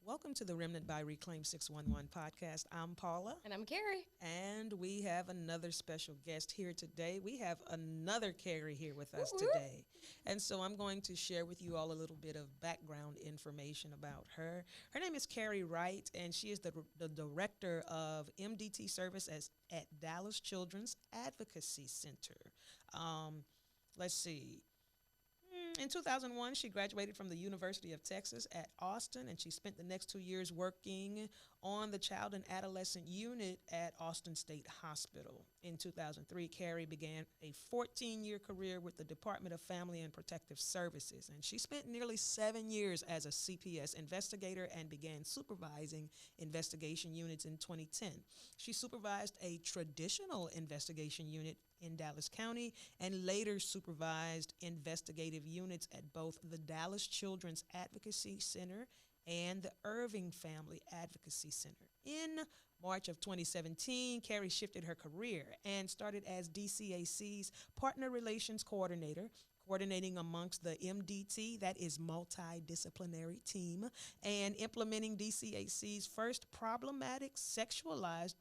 Welcome to the Remnant by Reclaim 611 podcast. I'm Paula. And I'm Carrie. And we have another special guest here today. We have another Carrie here with us Woo-woo. today. And so I'm going to share with you all a little bit of background information about her. Her name is Carrie Wright, and she is the Director of MDT service at Dallas Children's Advocacy Center. Let's see. In 2001, she graduated from the University of Texas at Austin, and she spent the next 2 years working on the child and adolescent unit at Austin State Hospital. In 2003, Carrie began a 14-year career with the Department of Family and Protective Services, and she spent nearly 7 years as a CPS investigator and began supervising investigation units in 2010. She supervised a traditional investigation unit in Dallas County and later supervised investigative units at both the Dallas Children's Advocacy Center and the Irving Family Advocacy Center. In March of 2017, Carrie shifted her career and started as DCAC's Partner Relations Coordinator, coordinating amongst the MDT, that is multidisciplinary team, and implementing DCAC's first problematic sexualized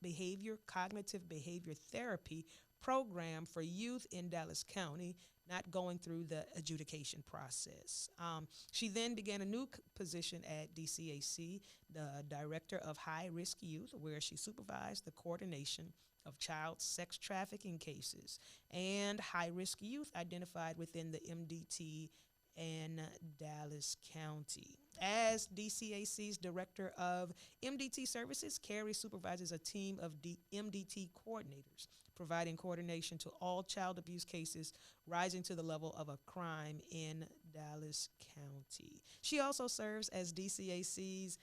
behavior, cognitive behavior therapy program for youth in Dallas County, not going through the adjudication process. She then began a new position at DCAC, the Director of High-Risk Youth, where she supervised the coordination of child sex trafficking cases and high-risk youth identified within the MDT in Dallas County. As DCAC's Director of MDT Services, Carrie supervises a team of MDT coordinators, providing coordination to all child abuse cases rising to the level of a crime in Dallas County. She also serves as DCAC's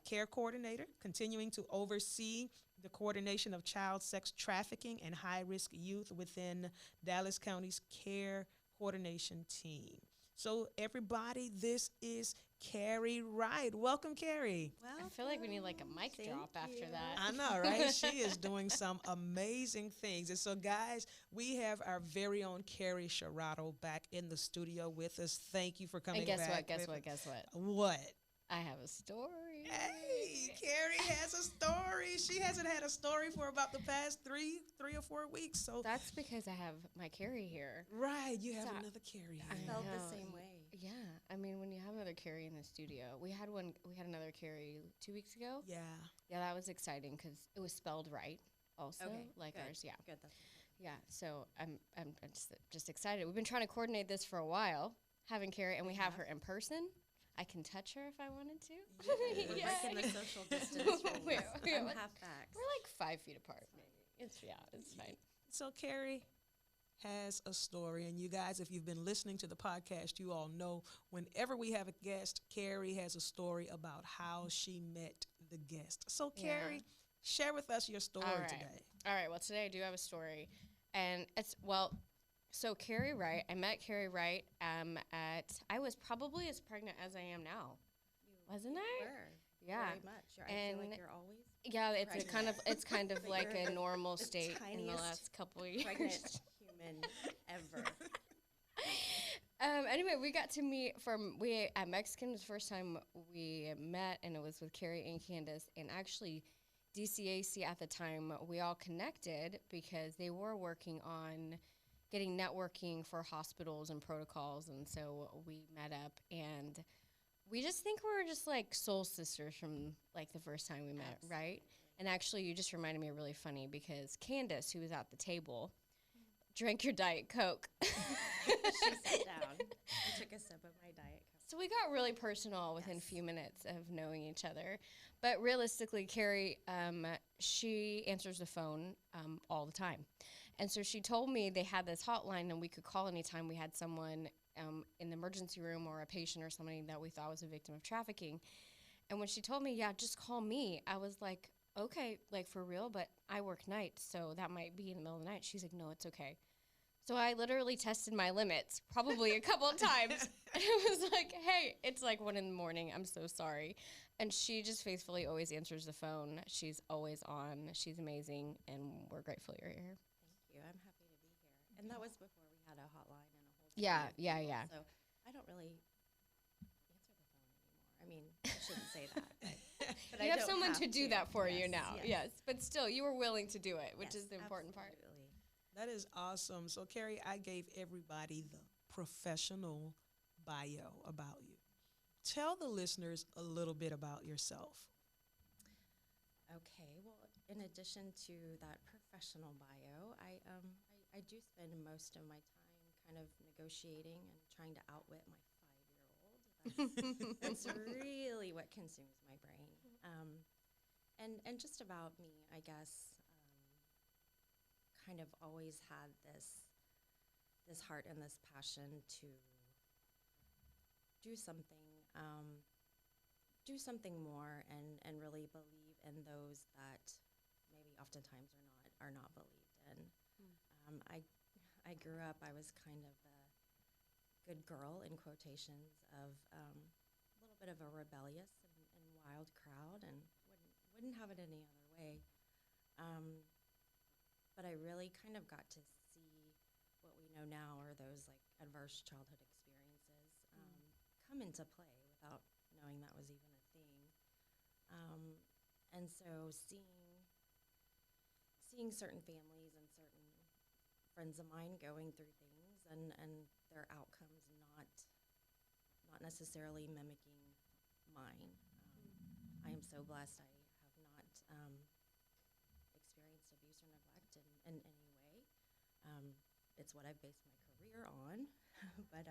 care coordinator, continuing to oversee the coordination of child sex trafficking and high-risk youth within Dallas County's care coordination team. So everybody, this is Carrie Wright. Welcome, Carrie. I feel like we need like a mic drop after that. I know, right? She is doing some amazing things. And so, guys, we have our very own Carrie Sherato back in the studio with us. Thank you for coming back. And guess what? What? I have a story. Hey, Carrie has a story. She hasn't had a story for about the past three or 4 weeks. So That's because I have my Carrie here. right, you have another Carrie here. I Felt the know. same way. Yeah, I mean, when you have another Carrie in the studio, we had another Carrie 2 weeks ago. Yeah. Yeah, that was exciting because it was spelled right. Also, like good. ours. Yeah, Good. That's yeah. So I'm just excited. We've been trying to coordinate this for a while, having Carrie, and we have her in person. I can touch her if I wanted to. We're breaking the social distance rule. I'm half back. We're like 5 feet apart. It's fine. So Carrie has a story, and you guys, if you've been listening to the podcast, you all know whenever we have a guest, Carrie has a story about how she met the guest. So Carrie, share with us your story today. All right. Well, today I do have a story, and so Carrie Wright. I met Carrie Wright I was probably as pregnant as I am now, wasn't I? Were. Yeah. Very much. I feel like you're always Yeah, it's kind of But like you're a normal the state in the tiniest last couple of years. pregnant human ever. Anyway, we got to meet at Mexican was the first time we met, and it was with Carrie and Candace. And actually, DCAC at the time, we all connected because they were working on getting networking for hospitals and protocols. And so we met up, and we just think we're just like soul sisters from like the first time we met, right? And actually, you just reminded me of really funny because Candace, who was at the table, drank your Diet Coke. She sat down and took a sip of my Diet Coke. So we got really personal within a few minutes of knowing each other. But realistically, Carrie, she answers the phone all the time. And so she told me they had this hotline and we could call anytime we had someone in the emergency room or a patient or somebody that we thought was a victim of trafficking. And when she told me, yeah, just call me, I was like, okay, like for real, but I work nights, so that might be in the middle of the night. She's like, no, it's okay. So I literally tested my limits probably a couple of times. And it was like, hey, it's like 1 a.m. I'm so sorry. And she just faithfully always answers the phone. She's always on. She's amazing. And we're grateful you're here. Thank you. I'm happy to be here. And that was before we had a hotline and a whole Yeah. So I don't really answer the phone anymore. I mean, shouldn't say that. But You I have don't someone to do that for you Yes, now. Yes. But still, you were willing to do it, which Yes, is the important part. absolutely. That is awesome. So, Carrie, I gave everybody the professional bio about you. Tell the listeners a little bit about yourself. Okay, well, in addition to that professional bio, I do spend most of my time kind of negotiating and trying to outwit my 5-year-old. That's really what consumes my brain. And just about me, I guess, kind of always had this heart and this passion to do something more and really believe in those that maybe oftentimes are not believed in. I grew up, I was kind of the good girl in quotations of a little bit of a rebellious and wild crowd, and wouldn't have it any other way. But I really kind of got to see what we know now are those like adverse childhood experiences come into play without knowing that was even a thing. And so seeing certain families and certain friends of mine going through things and their outcomes not necessarily mimicking mine. I am so blessed I have not experienced abuse or neglect in any way. It's what I've based my career on, but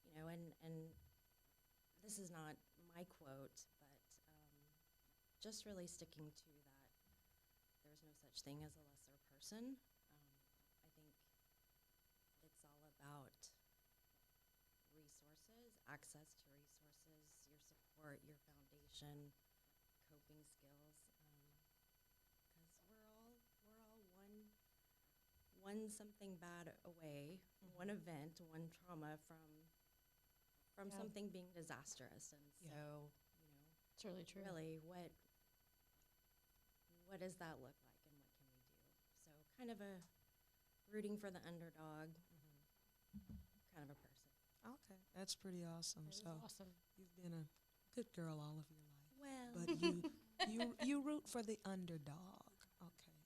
you know, and this is not my quote, but just really sticking to that. There's no such thing as a lesser person. I think it's all about resources, access to resources, your support, your foundation, coping skills, because we're all one something bad away, one event, one trauma from something being disastrous. And so, you know, It's really true. really what does that look like and what can we do? So kind of a rooting for the underdog kind of a person. Okay, that's pretty awesome. That is So, awesome. you've been a good girl all of your life, Well, but you root for the underdog. Okay,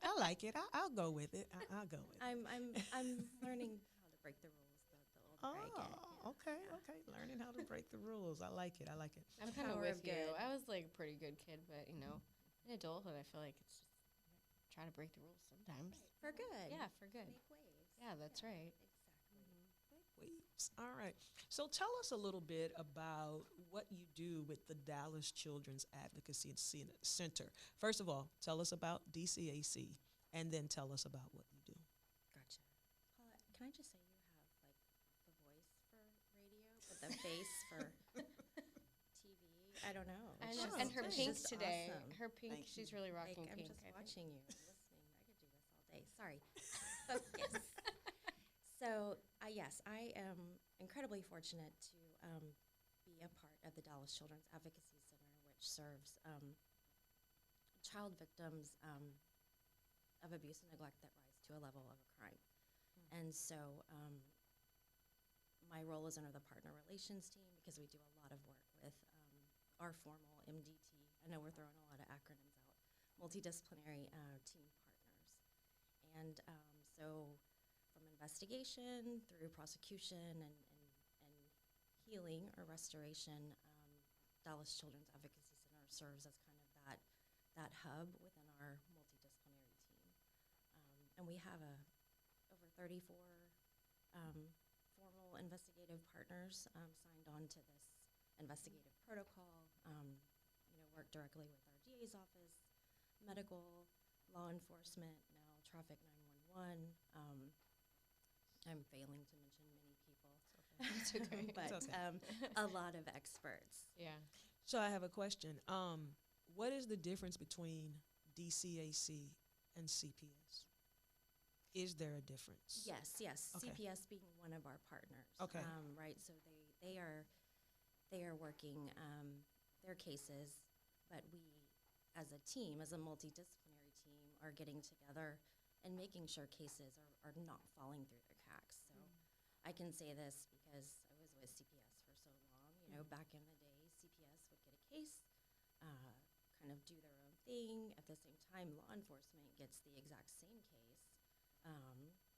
I like it. I'll go with it. I'll go with it. I'm learning how to break the rules the older I get. Yeah. Okay. Learning how to break the rules. I like it. I'm kind of Power with of you. good. I was like a pretty good kid, but in adulthood, I feel like it's just try to break the rules sometimes. For good. Yeah, for good. Make waves. Yeah, that's right. Exactly. Weeps. All right. So tell us a little bit about what you do with the Dallas Children's Advocacy Center. First of all, tell us about DCAC, and then tell us about what you do. Gotcha. Paula, can I just say you have like the voice for radio, but the face for TV? I don't know. And, It's and her it's pink just today, awesome. her pink, Thank she's you. really Like, rocking I'm pink. just I think. watching you, listening. I could do this all day. Sorry. Focus. So, yes, I am incredibly fortunate to be a part of the Dallas Children's Advocacy Center, which serves child victims of abuse and neglect that rise to a level of a crime. And so my role is under the partner relations team because we do a lot of work with our formal MDT. I know we're throwing a lot of acronyms out. Multidisciplinary team partners. And so from investigation through prosecution and healing or restoration, Dallas Children's Advocacy Center serves as kind of that hub within our multidisciplinary team. And we have over 34 formal investigative partners signed on to this investigative protocol, work directly with our DA's office, medical, law enforcement, now Traffic 911. I'm failing to mention many people. It's okay. But It's okay. a lot of experts. Yeah. So I have a question. What is the difference between DCAC and CPS? Is there a difference? Yes. Okay. CPS being one of our partners. Okay. Right. So they are working their cases, but we, as a team, as a multidisciplinary team, are getting together and making sure cases are not falling through the cracks. So I can say this because I was with CPS for so long. Back in the day, case, kind of do their own thing. At the same time, law enforcement gets the exact same case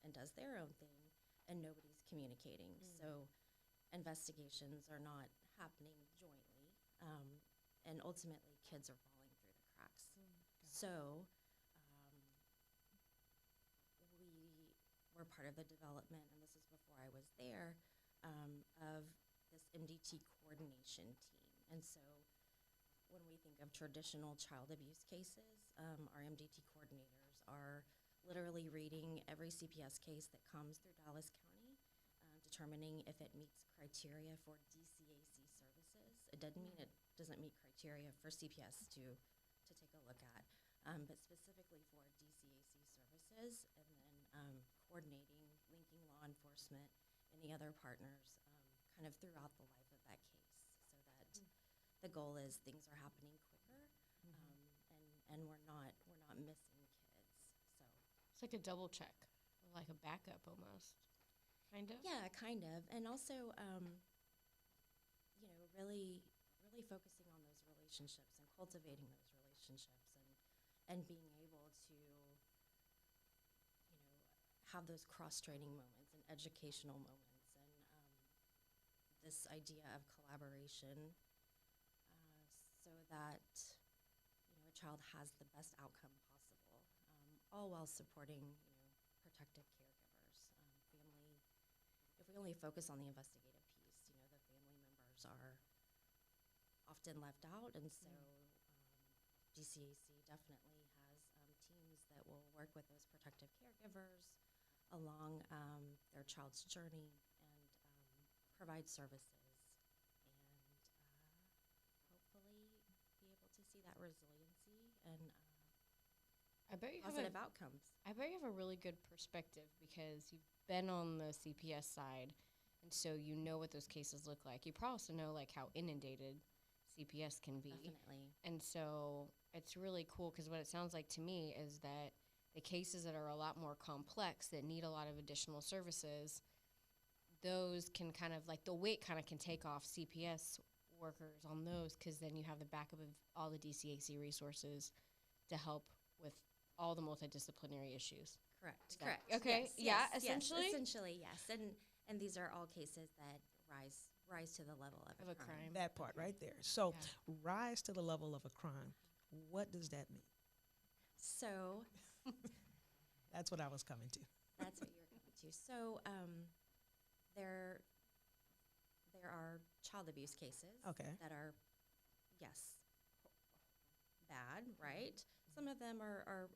and does their own thing, and nobody's communicating. So investigations are not happening jointly, and ultimately kids are falling through the cracks. So we were part of the development, and this is before I was there, of this MDT coordination team. And so when we think of traditional child abuse cases, our MDT coordinators are literally reading every CPS case that comes through Dallas County, determining if it meets criteria for DCAC services. It doesn't mean it doesn't meet criteria for CPS to take a look at, but specifically for DCAC services, and then coordinating, linking law enforcement, any other partners, kind of throughout the life of that case, so that the goal is things are happening quicker, and we're not missing kids. So It's like a double check, like a backup almost, kind of. yeah, kind of, and also really focusing on those relationships and cultivating those relationships, and being able to have those cross-training moments and educational moments, and this idea of collaboration, so that a child has the best outcome possible, all while supporting protective caregivers. Family, if we only focus on the investigative piece, the family members are often left out, and so DCAC definitely has teams that will work with those protective caregivers along their child's journey, and provide services, and hopefully be able to see that resiliency and I bet you positive outcomes. I bet you have a really good perspective because you've been on the CPS side, and so you know what those cases look like. You probably also know like how inundated CPS can be. Definitely. And so it's really cool because what it sounds like to me is that the cases that are a lot more complex, that need a lot of additional services, those can kind of, like, the weight kind of can take off CPS workers on those, because then you have the backup of all the DCAC resources to help with all the multidisciplinary issues. Correct. Correct. Correct. Okay. Yes, Yeah, yes, essentially? Yes, essentially, yes. And these are all cases that rise to the level of a crime. That part right there. So, rise to the level of a crime. What does that mean? So That's what I was coming to. that's what you're coming to. So there are child abuse cases Okay. that are, yes, bad, right? Some of them are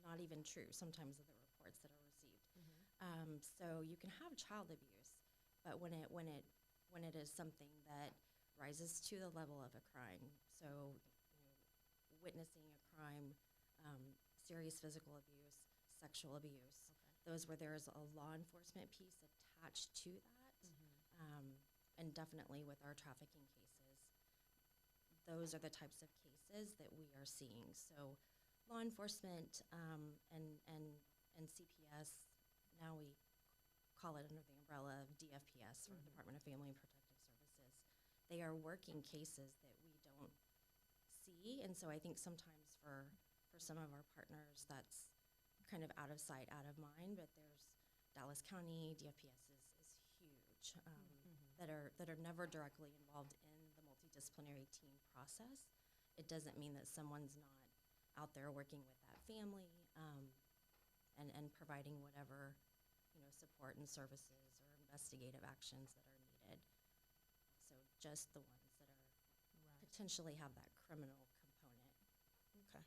not even true, sometimes, of the reports that are received. So you can have child abuse, but when it is something that rises to the level of a crime, so witnessing a crime, serious physical abuse, sexual abuse, those where there is a law enforcement piece attached to that, and definitely with our trafficking cases, those are the types of cases that we are seeing. So law enforcement and CPS, now we call it under the umbrella of DFPS, or Department of Family and Protective Services. They are working cases that we don't see, and so I think sometimes for some of our partners that's kind of out of sight, out of mind, but there's Dallas County, DFPS is huge, that are never directly involved in the multidisciplinary team process. It doesn't mean that someone's not out there working with that family, and providing whatever support and services or investigative actions that are needed. So just the ones that are potentially have that criminal component. Okay.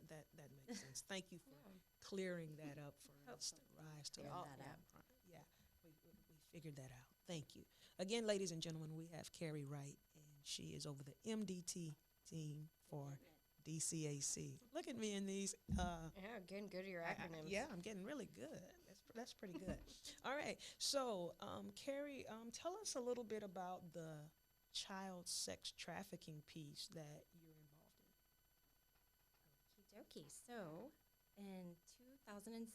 That makes sense. Thank you for clearing that up for us to rise to Clear the that up. Yeah, we figured that out. Thank you. Again, ladies and gentlemen, we have Carrie Wright, and she is over the MDT team for DCAC. Look at me in these. Getting good at your acronyms. Yeah, I'm getting really good. That's pretty good. All right. So, Carrie, tell us a little bit about the child sex trafficking piece that you're involved in. Okie dokie. So in 2017,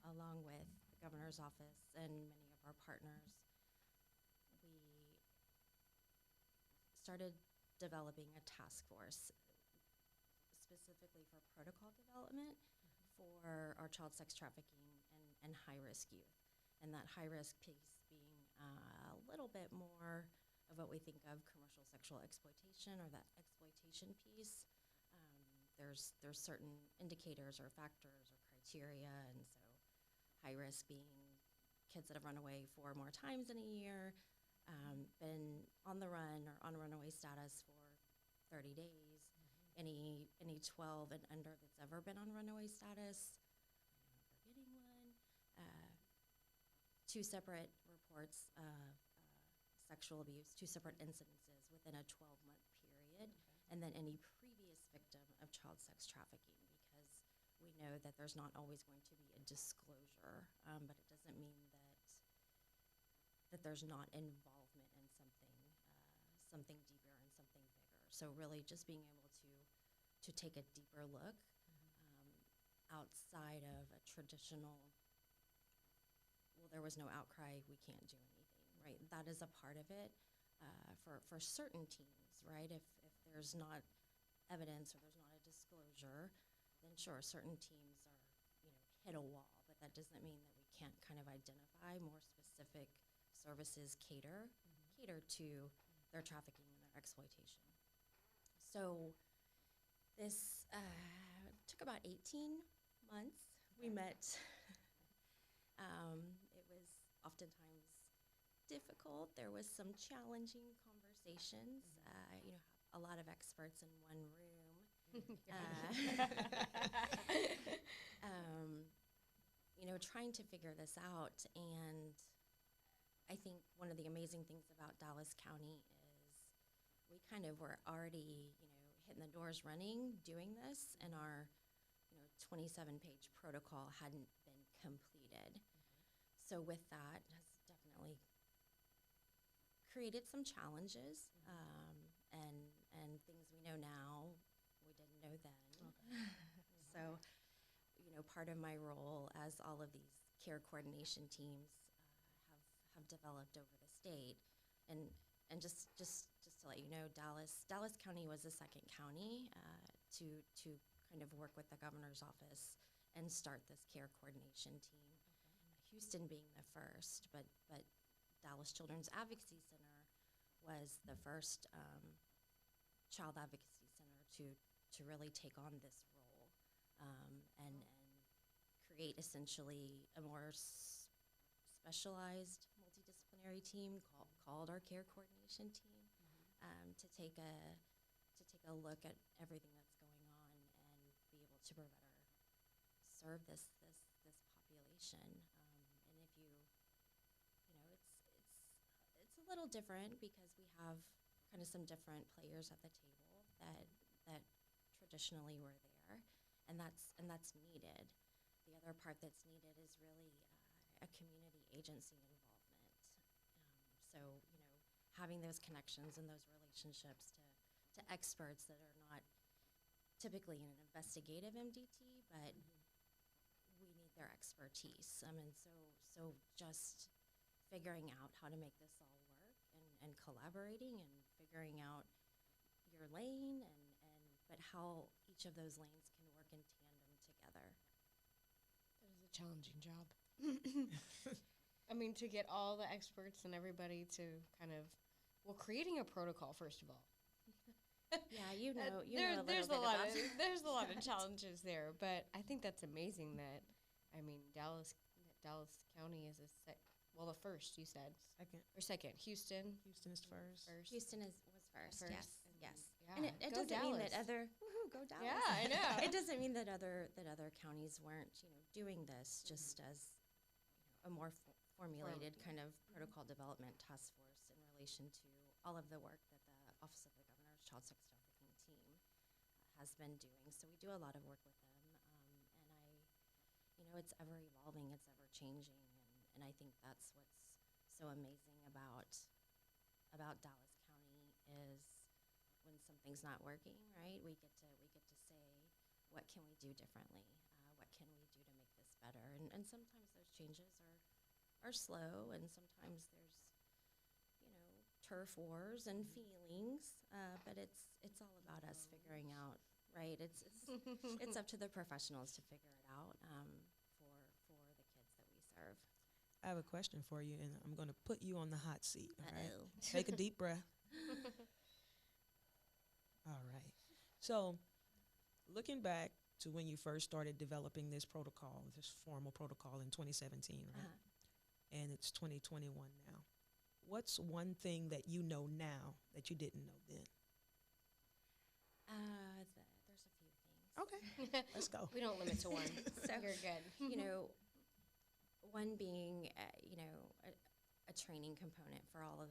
along with the governor's office and many of our partners, we started developing a task force specifically for protocol development for our child sex trafficking and high-risk youth. And that high-risk piece being a little bit more of what we think of commercial sexual exploitation, or that exploitation piece. There's certain indicators or factors or criteria, and so high risk being kids that have run away 4 or more times in a year, been on the run or on runaway status for 30 days, any 12 and under that's ever been on runaway status. I know I'm forgetting one. 2 separate reports of sexual abuse, 2 separate incidences within a 12-month period, and then any previous victim of child sex trafficking, because we know that there's not always going to be a disclosure, but it doesn't mean that there's not involvement in something deeper and something bigger. So really just being able to take a deeper look outside of a traditional, well, there was no outcry, we can't do anything, right? That is a part of it for certain teams, right? If there's not evidence or there's not a disclosure, then sure, certain teams are, hit a wall, but that doesn't mean that we can't kind of identify more specific services cater to their trafficking and their exploitation. So this took about 18 months. We met. It was oftentimes difficult. There was some challenging conversations. A lot of experts in one room. Trying to figure this out. And I think one of the amazing things about Dallas County is we kind of were already, hitting the doors running, doing this, and our, 27-page protocol hadn't been completed. So with that has definitely created some challenges, and things we know now we didn't know then. So, part of my role, as all of these care coordination teams have developed over the state, and just to let you know, Dallas County was the second county to kind of work with the governor's office and start this care coordination team. Houston being the first, but Dallas Children's Advocacy Center was the first child advocacy center to really take on this role and create essentially a more specialized multidisciplinary team called our care coordination team to take a look at everything that's going on and be able to better serve this population. And if it's a little different because we have kind of some different players at the table that traditionally were there, and that's needed. The other part that's needed is really a community agency involvement. So having those connections and those relationships to experts that are not typically in an investigative MDT, but we need their expertise. So just figuring out how to make this all work and collaborating and figuring out your lane but how each of those lanes can work in tandem together. That is a challenging job. I mean, to get all the experts and everybody to kind of, creating a protocol, first of all. Yeah, there's a lot of challenges there, but I think that's amazing that, Dallas County is the first, you said. Second. Houston is first. Houston was first. Yes. Yeah. And it doesn't Dallas. mean that go Dallas. Yeah, I know. It doesn't mean that other counties weren't, doing this just as a more formulated kind of protocol development task force in relation to all of the work that the Office of the Governor's Child Sex Trafficking team has been doing. So we do a lot of work with them, and it's ever evolving, it's ever changing, and I think that's what's so amazing about Dallas County is when something's not working, right? We get to say, what can we do differently? What can we do to make this better? And sometimes those changes are slow, and sometimes there's turf wars and feelings, but it's all about us figuring out, right? It's up to the professionals to figure it out for the kids that we serve. I have a question for you, and I'm going to put you on the hot seat. All right, Uh-oh. take a deep breath. All right. So, looking back to when you first started developing this protocol, this formal protocol in 2017, right? And it's 2021 now. What's one thing that you know now that you didn't know then? There's a few things. Okay, let's go. We don't limit to one. So, You're good. One being, a training component for all of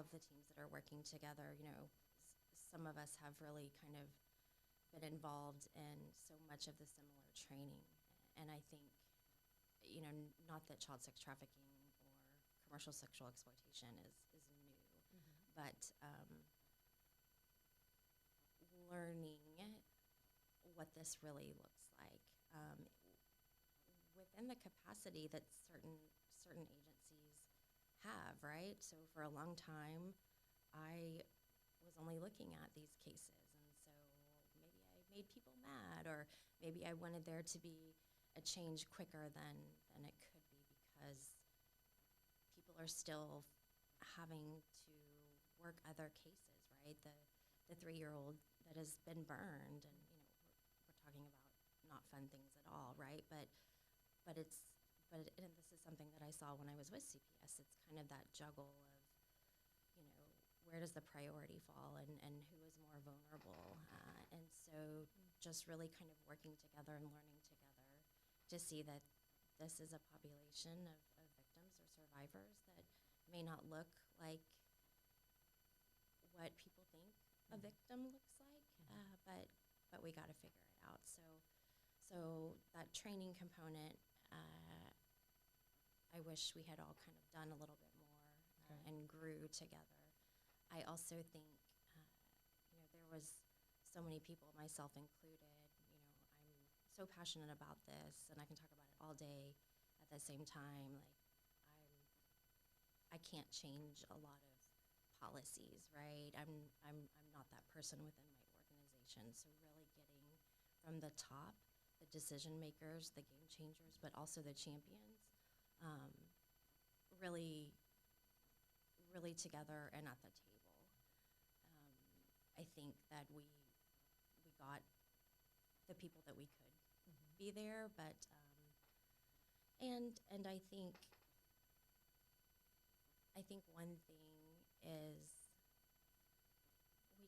the teams that are working together. Some of us have really kind of been involved in so much of the similar training, and I think, not that child sex trafficking or commercial sexual exploitation is new, but learning what this really looks like within the capacity that certain agencies have, right? So for a long time, I was only looking at these cases, and so maybe I made people mad, or maybe I wanted there to be a change quicker than it could be, because people are still having to work other cases, right? The 3-year-old that has been burned, and we're talking about not fun things at all, right? But and this is something that I saw when I was with CPS. It's kind of that juggle of, where does the priority fall, and who is more vulnerable, and so just really kind of working together and learning together to see that this is a population of victims or survivors that may not look like what people think a victim looks like, but we got to figure it out. So that training component, I wish we had all kind of done a little bit more and grew together. I also think, there was so many people, myself included. I'm so passionate about this, and I can talk about it all day. At the same time, I can't change a lot of policies, right? I'm not that person within my organization. So really getting from the top, the decision makers, the game changers, but also the champions, really together and at the table. I think that we got the people that we could be there, but and I think one thing is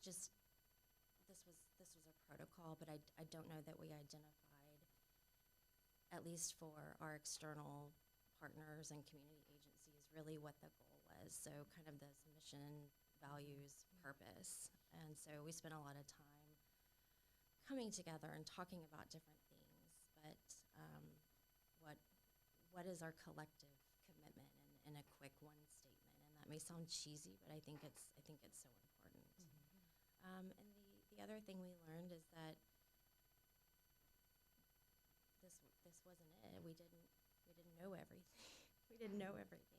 this was a protocol, but I don't know that we identified, at least for our external partners and community agencies, really what the goal was. So kind of this mission, values, purpose. And so we spent a lot of time coming together and talking about different things, but what is our collective commitment in a quick one statement? And that may sound cheesy, but I think it's so important. And the other thing we learned is that this wasn't it. We didn't know everything. We didn't know everything.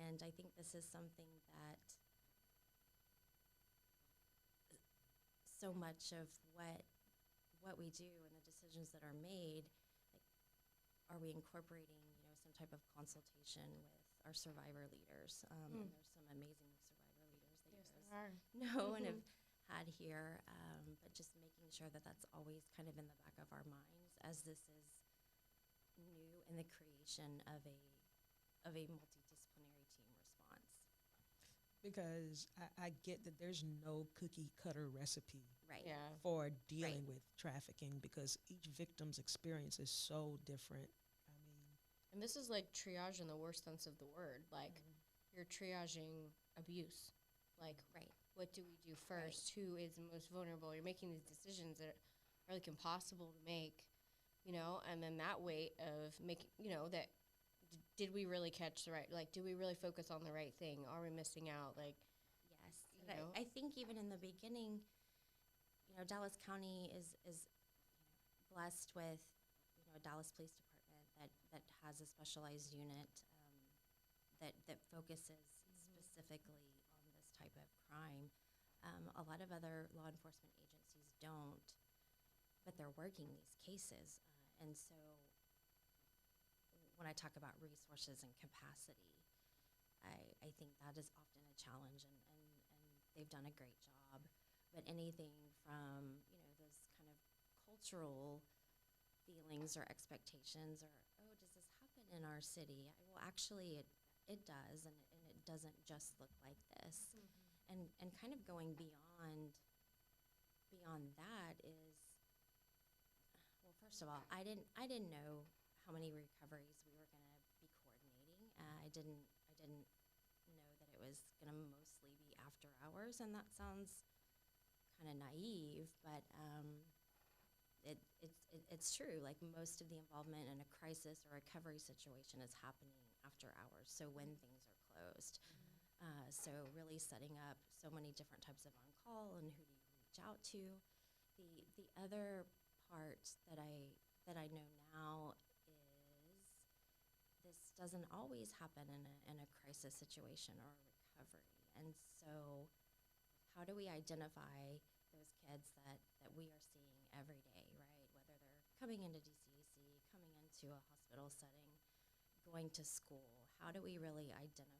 And I think this is something that so much of what we do and the decisions that are made, like, are we incorporating, some type of consultation with our survivor leaders? And there's some amazing survivor leaders that you guys know and have had here, but just making sure that that's always kind of in the back of our minds as this is new in the creation of a multidisciplinary team response. Because I get that there's no cookie cutter recipe Right. Yeah. for dealing with trafficking, because each victim's experience is so different. I mean, And this is like triage in the worst sense of the word. Like, you're triaging abuse. Like, Right. what do we do first? Who is the most vulnerable? You're making these decisions that are like impossible to make, and then that weight of making, that did we really catch the right, like, do we really focus on the right thing? Are we missing out? Like, Yes. I think even in the beginning, Dallas County is blessed with, a Dallas Police Department that has a specialized unit that focuses specifically on this type of crime. A lot of other law enforcement agencies don't, but they're working these cases. And so when I talk about resources and capacity, I think that is often a challenge, and they've done a great job. But anything from, those kind of cultural feelings or expectations, or, oh, does this happen in our city? Well, actually, it does, and it doesn't just look like this. And kind of going beyond that is, well, first of all, I didn't know how many recoveries we were going to be coordinating. I didn't know that it was going to mostly be after hours, and that sounds kind of naive, but it's true. Like, most of the involvement in a crisis or recovery situation is happening after hours, so when things are closed. So really setting up so many different types of on-call, and who do you reach out to. The other part that I know now is this doesn't always happen in a crisis situation or a recovery. And so how do we identify those kids that we are seeing every day, right? Whether they're coming into DCAC, coming into a hospital setting, going to school, how do we really identify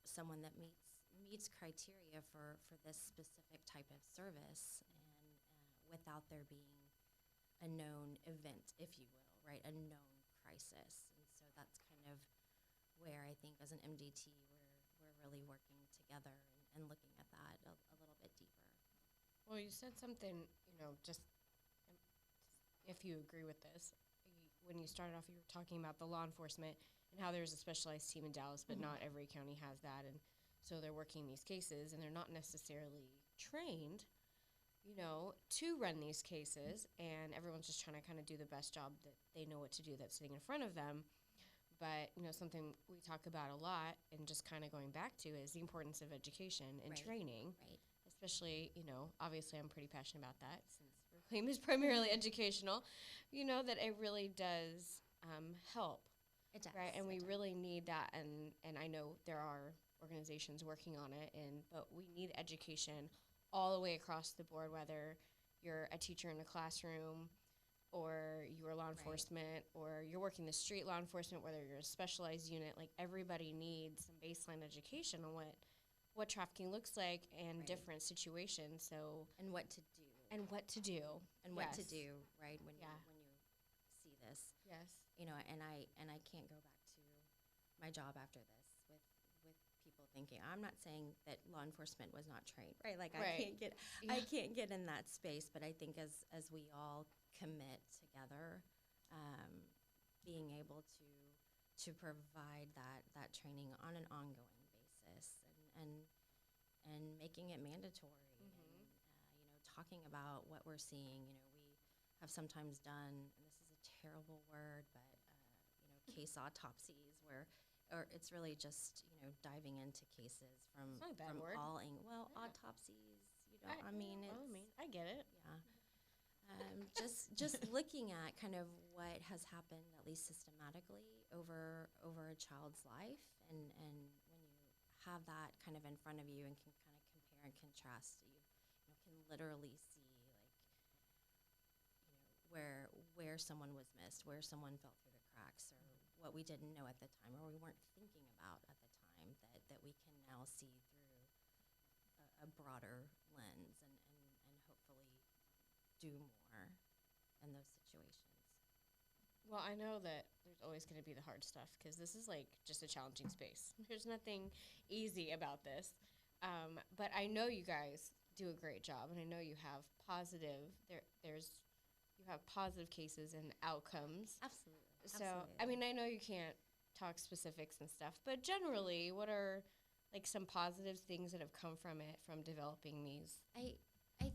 someone that meets criteria for this specific type of service, and without there being a known event, if you will, right? A known crisis. And so that's kind of where I think as an MDT we're really working together and looking at that a little bit deeper. Well, you said something, just if you agree with this, when you started off, you were talking about the law enforcement and how there's a specialized team in Dallas, but not every county has that. And so they're working these cases, and they're not necessarily trained, to run these cases. And everyone's just trying to kind of do the best job that they know what to do that's sitting in front of them. But, something we talk about a lot, and just kind of going back to, is the importance of education and training. Right. Especially, obviously I'm pretty passionate about that, since Reclaim is primarily educational, that it really does help. It does. Right, and we really need that, and I know there are organizations working on it, but we need education all the way across the board, whether you're a teacher in a classroom, or you're law enforcement, or you're working the street law enforcement, whether you're a specialized unit. Like, everybody needs some baseline education on what trafficking looks like and different situations. So, and what to do. And what to do. And what to do, right, when you see this. Yes. And I can't go back to my job after this with people thinking, I'm not saying that law enforcement was not trained, right? Like, I can't get in that space, but I think as we all commit together, being able to provide that training on an ongoing basis, and making it mandatory, and talking about what we're seeing. We have sometimes done, and this is a terrible word, but case autopsies, or it's really just diving into cases from all angles. Well, autopsies, I get it. Yeah. Just looking at kind of what has happened, at least systematically, over a child's life, and when you have that kind of in front of you and can kind of compare and contrast, you can literally see, like, where someone was missed, where someone fell through the cracks, or what we didn't know at the time, or we weren't thinking about at the time, that we can now see through a broader lens, and hopefully do more in those situations. Well, I know that there's always going to be the hard stuff, because this is like just a challenging space. There's nothing easy about this. But I know you guys do a great job, and I know you have positive cases and outcomes. Absolutely. So, I mean, I know you can't talk specifics and stuff, but generally, what are like some positive things that have come from it, from developing these? I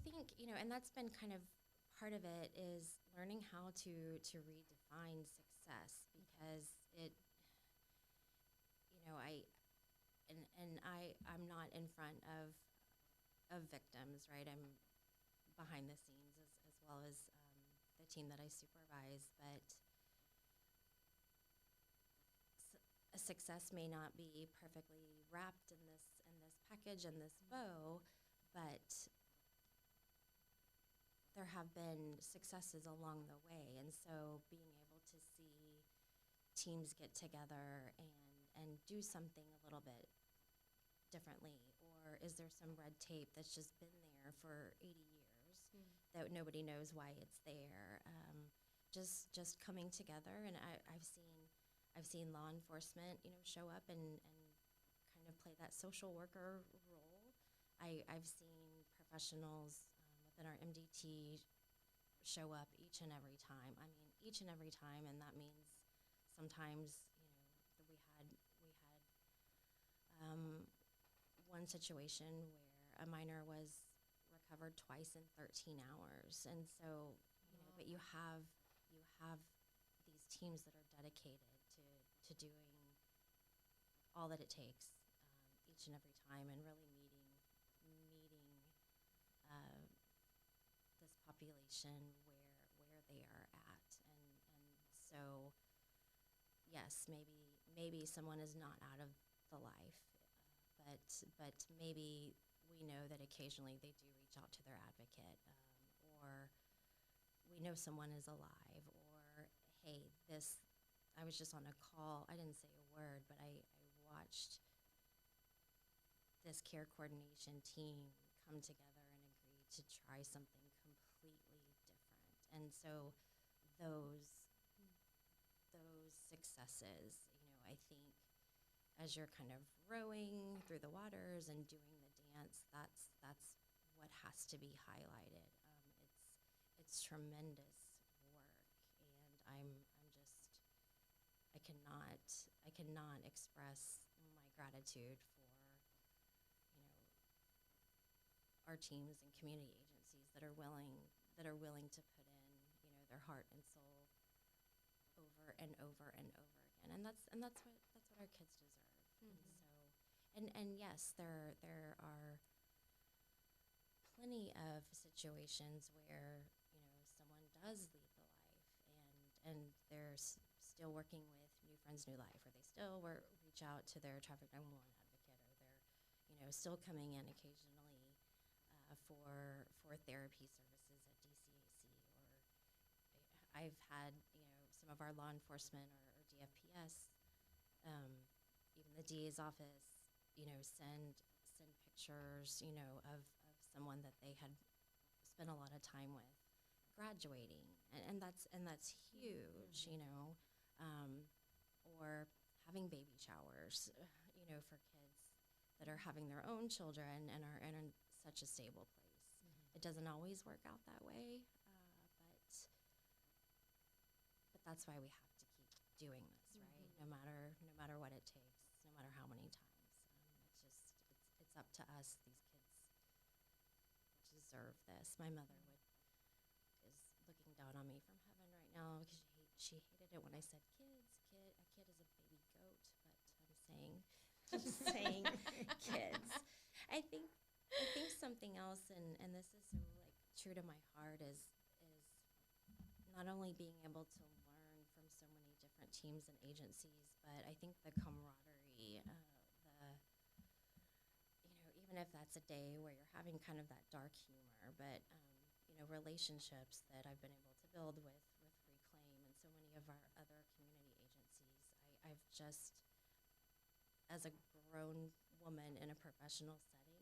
think, and that's been kind of part of it, is learning how to redefine success, because I'm not in front of victims, right? I'm behind the scenes as well as the team that I supervise, but a success may not be perfectly wrapped in this package and this bow, but there have been successes along the way. And so being able to see teams get together and do something a little bit differently, or is there some red tape that's just been there for 80 years that nobody knows why it's there? Just coming together, and I've seen law enforcement, show up and kind of play that social worker role. I've seen professionals within our MDT show up each and every time. I mean, each and every time, and that means sometimes, we had one situation where a minor was recovered twice in 13 hours, and so but you have these teams that are dedicated to doing all that it takes each and every time, and really meeting this population where they are at, and so yes, maybe someone is not out of the life, but maybe we know that occasionally they do reach out to their advocate, or we know someone is alive, or hey, I was just on a call, I didn't say a word, but I watched this care coordination team come together and agree to try something completely different. And so those successes, I think as you're kind of rowing through the waters and doing the dance, that's what has to be highlighted. It's tremendous work, and I cannot express my gratitude for our teams and community agencies that are willing to put in their heart and soul over and over and over again, and that's what our kids deserve. And yes, there are plenty of situations where someone does leave the life, and they're still working with New Friends New Life, or they still reach out to their Traffic 911 advocate, or they're still coming in occasionally for therapy services at DCAC, or I've had some of our law enforcement or DFPS, even the DA's office, send pictures of someone that they had spent a lot of time with graduating, and that's huge, or having baby showers, for kids that are having their own children and are in such a stable place. It doesn't always work out that way, but that's why we have to keep doing this, right? No matter what it takes, no matter how many times. It's up to us. These kids deserve this. My mother is looking down on me from heaven right now because she hated it when I said kids. A kid is a baby goat, but I'm saying kids. I think something else, and this is so true to my heart, is not only being able to learn from so many different teams and agencies, but I think the camaraderie, even if that's a day where you're having kind of that dark humor, but relationships that I've been able to build with Reclaim and so many of our other community agencies. I've just, as a grown woman in a professional setting,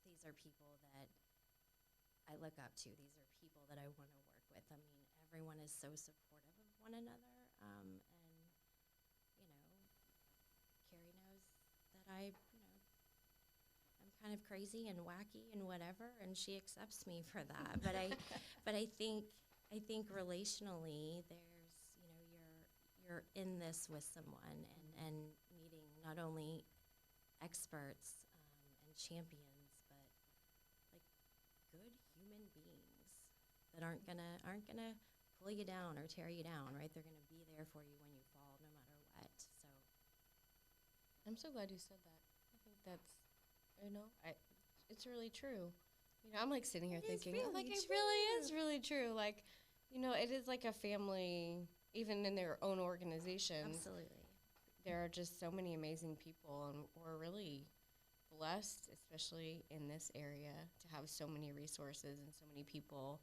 these are people that I look up to. These are people that I want to work with. I mean, everyone is so supportive of one another, and Carrie knows that I'm kind of crazy and wacky and whatever, and she accepts me for that. But I think relationally, there's you're in this with someone, and meeting not only experts and champions, but good human beings that aren't gonna pull you down or tear you down, right? They're gonna be there for you when you fall, no matter what. So I'm so glad you said that. I think that's, it's really true. I'm sitting here thinking, it really is really true. It is like a family, even in their own organizations. Absolutely. There are just so many amazing people, and we're really blessed, especially in this area, to have so many resources and so many people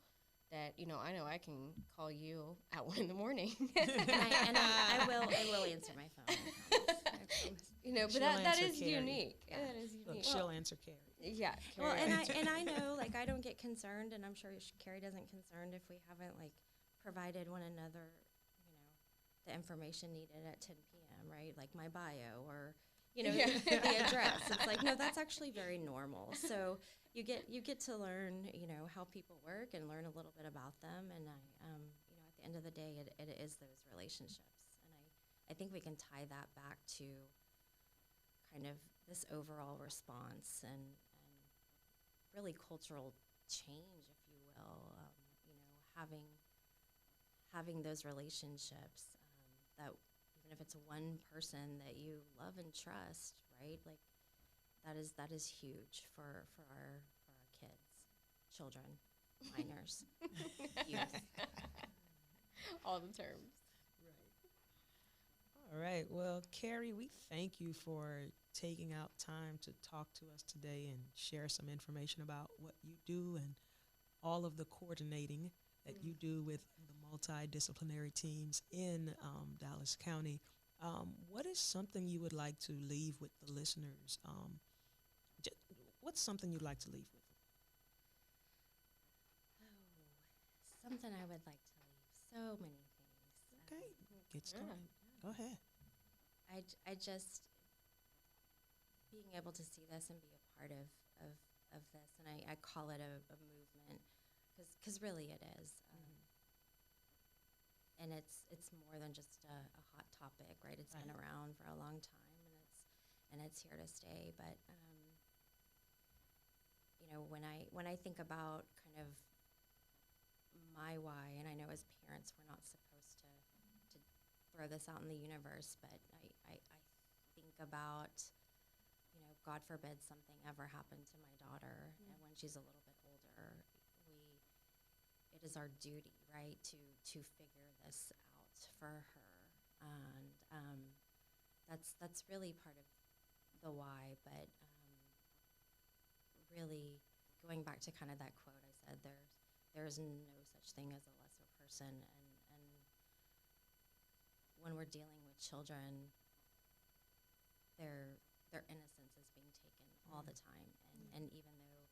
that, you know I can call you at 1 a.m. I will answer my phone. I promise. You know, but She'll that answer is Carrie. unique. Yeah. That is Look, unique. she'll answer Carrie. Yeah. Well, Carrie. and I know, like, I don't get concerned, and I'm sure Carrie doesn't concerned if we haven't, like, provided one another, you know, the information needed at 10 p.m., right? Like my bio or, you know, the address. It's like, no, that's actually very normal. So you get to learn, you know, how people work and learn a little bit about them. And you know, at the end of the day, it is those relationships. And I think we can tie that back to kind of this overall response and really cultural change, if you will. You know, having those relationships that even if it's one person that you love and trust, right? Like that is huge for our kids, children, minors, youth. All the terms. All right. Well, Carrie, we thank you for taking out time to talk to us today and share some information about what you do and all of the coordinating that you do with the multidisciplinary teams in Dallas County. What is something you would like to leave with the listeners? What's something you'd like to leave with? Oh, something I would like to leave. So many things. Okay, get started. Go ahead. I just being able to see this and be a part of this, and I call it a movement because really it is. And it's more than just a hot topic, right? It's been around for a long time, and it's here to stay. But you know, when I think about kind of my why, and I know as parents we're not supposed to throw this out in the universe, but I think about, you know, God forbid something ever happened to my daughter, and when she's a little bit older, it is our duty, right, to figure this out for her, and that's really part of the why. But really going back to kind of that quote I said, there's no such thing as a lesser person, and when we're dealing with children, their innocence is being taken all the time, and even though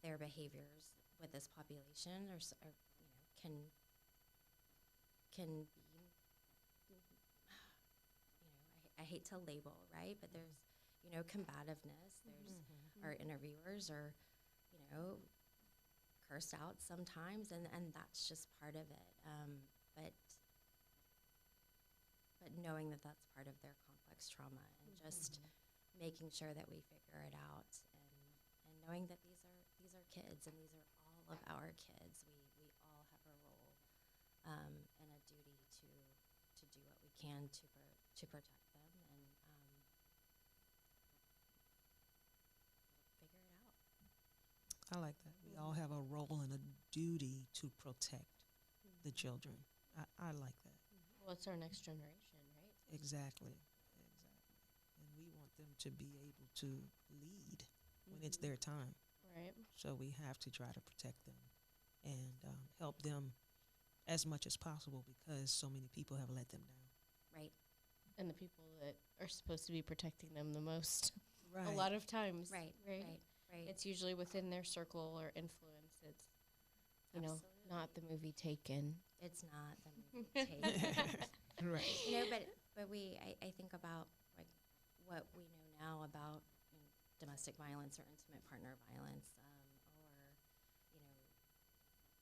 their behaviors with this population are you know, can be, you know, I hate to label, right, but there's, you know, combativeness. There's our interviewers are, you know, cursed out sometimes, and that's just part of it. But knowing that that's part of their complex trauma, and just making sure that we figure it out, and knowing that these are kids, and these are all of our kids. We all have a role and a duty to do what we can to protect them and figure it out. I like that. We all have a role and a duty to protect the children. I like that. Well, it's our next generation, right? Exactly. And we want them to be able to lead when it's their time. Right. So we have to try to protect them and help them as much as possible, because so many people have let them down. Right. And the people that are supposed to be protecting them the most. Right. A lot of times. Right. It's usually within their circle or influence. It's, you know, not the movie Taken. It's not the movie Taken. Right. You know, but I think about like what we know now about, you know, domestic violence or intimate partner violence, or, you know,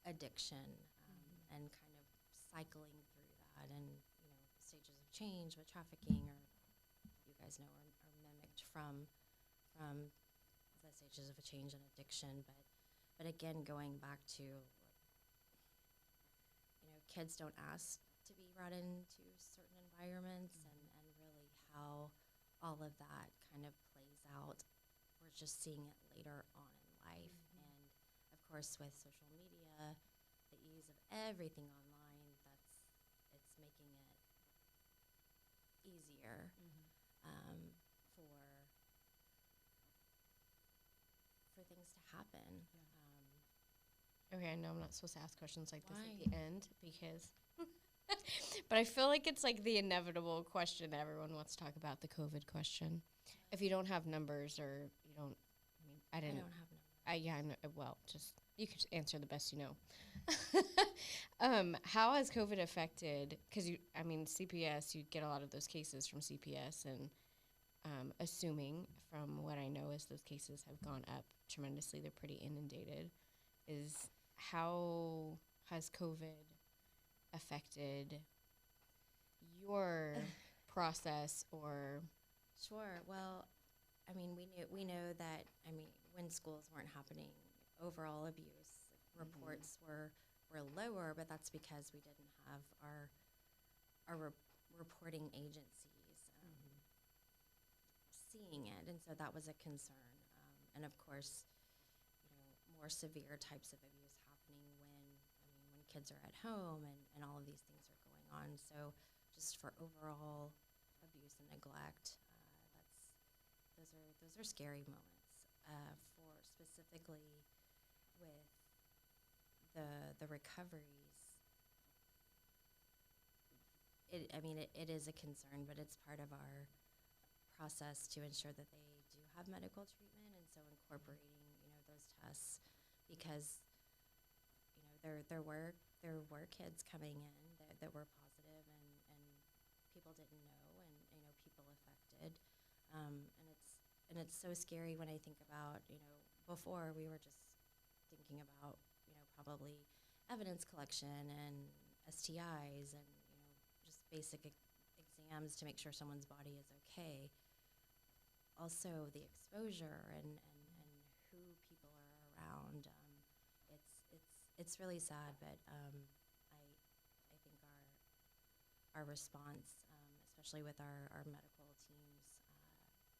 addiction, and kind of cycling through that, and, you know, stages of change with trafficking, or you guys know are mimicked from the stages of a change and addiction. But again, going back to, you know, kids don't ask to be brought into certain environments, and really how all of that kind of plays out. We're just seeing it later on in life. And of course with social media, the ease of everything online, it's making happen. Okay, I know I'm not supposed to ask questions like this Why? at the end because, but I feel like it's like the inevitable question everyone wants to talk about, the COVID question. If you don't have numbers or you don't, I mean, I I didn't. don't have numbers. Yeah, I know, well, just you can just answer the best you know. How has COVID affected? Because I mean, CPS, you get a lot of those cases from CPS, and assuming from what I know is those cases have gone up tremendously. They're pretty inundated. Is how has COVID affected your process or? Sure. Well, I mean, we know that. I mean, when schools weren't happening, overall abuse reports were lower, but that's because we didn't have our reporting agencies seeing it, and so that was a concern. And of course, more severe types of abuse happening when kids are at home and all of these things are going on. So just for overall abuse and neglect, those are scary moments. For specifically with the recoveries, it is a concern, but it's part of our process to ensure that they do have medical treatment, and so incorporating those tests, because there were kids coming in that were positive, and people didn't know, and people affected, and it's so scary when I think about before we were just thinking about probably evidence collection and STIs and just basic exams to make sure someone's body is okay. Also the exposure and who people are around. It's really sad, but I think our response, especially with our medical teams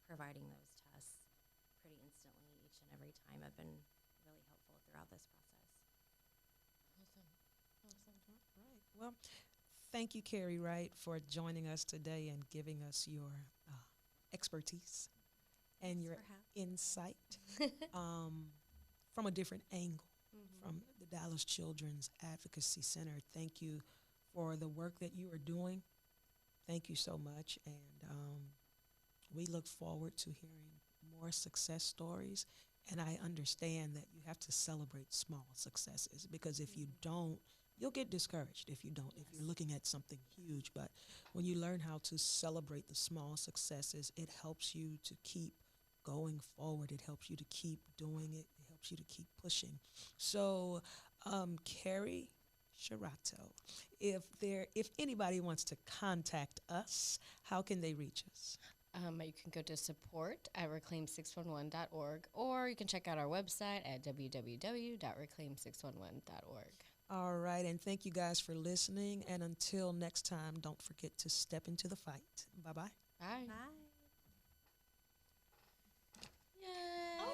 providing those tests pretty instantly each and every time, have been really helpful throughout this process. Awesome. Right. Well, thank you, Carrie Wright, for joining us today and giving us your expertise and Thanks your for having insight from a different angle from the Dallas Children's Advocacy Center. Thank you for the work that you are doing. Thank you so much. And we look forward to hearing more success stories. And I understand that you have to celebrate small successes, because if you don't, you'll get discouraged if you don't, if you're looking at something huge. But when you learn how to celebrate the small successes, it helps you to keep going forward. It helps you to keep doing it. It helps you to keep pushing. So, Carrie Shirato, if anybody wants to contact us, how can they reach us? You can go to support at reclaim611.org, or you can check out our website at www.reclaim611.org. All right, and thank you guys for listening. And until next time, don't forget to step into the fight. Bye-bye. Bye. Bye.